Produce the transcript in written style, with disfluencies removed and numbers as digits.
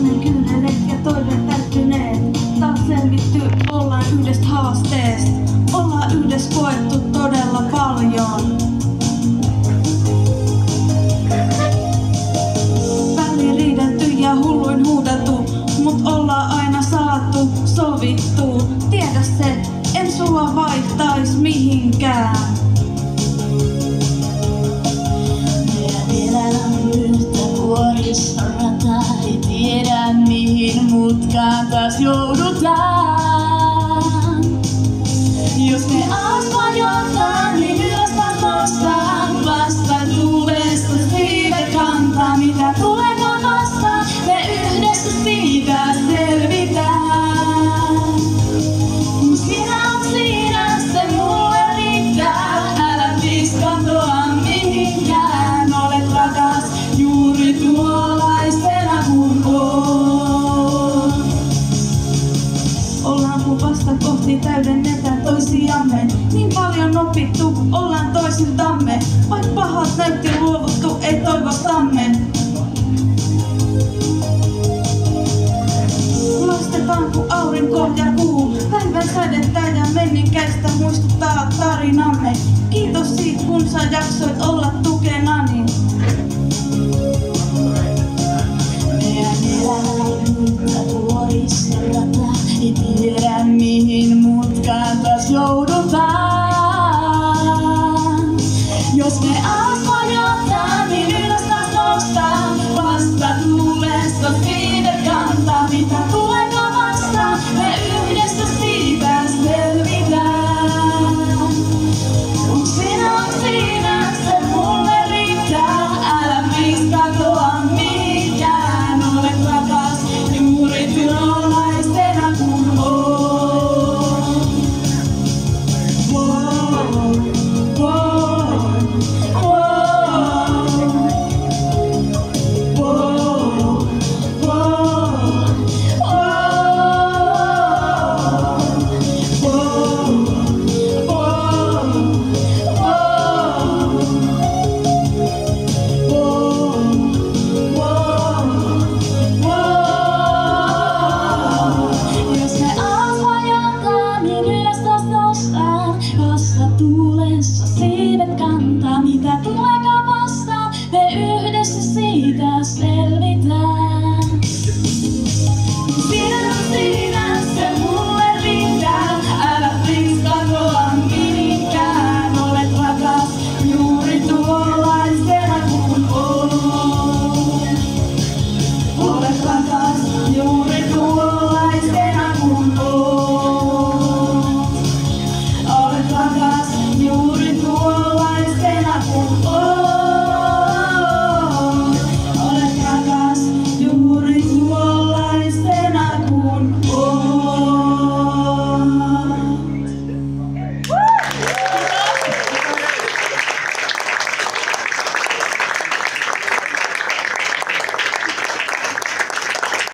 Toinen kyyneleet ja toinen täyttyneet. Taas selvitty, ollaan yhdestä haasteesta. Ollaan yhdessä koettu todella paljon. Väliin riidelty ja hulluin huudeltu, mut ollaan aina saatu sovittua. Tiedä se, en sua vaihtais mihinkään. Meidän elämä on yhtä kuorissa rataa, ei tiedä mihin mutkaan taas joudutaan. Jos me alas vajotaan, niin ylös taas noustaan. Vasta tuulesta siitä kantaa, mitä tulekaan vastaan. Me yhdessä siitä selvitään. Sinä oot siinä, se mulle riittää. Älä piskantoa mihinkään. Olet rakas juuri tuollaisena kun oot. Ollaan kun vasta kohti täydennetään toisiamme. Niin paljon opittu, ollaan toisiltamme. Vaik pahat näytti luovuttu, ei toivostamme. Lastetaan kun aurinko ja kuu. Päivän sädettä ja menninkäistä muistuttaa tarinamme. Kiitos siitä kun sä jaksoit olla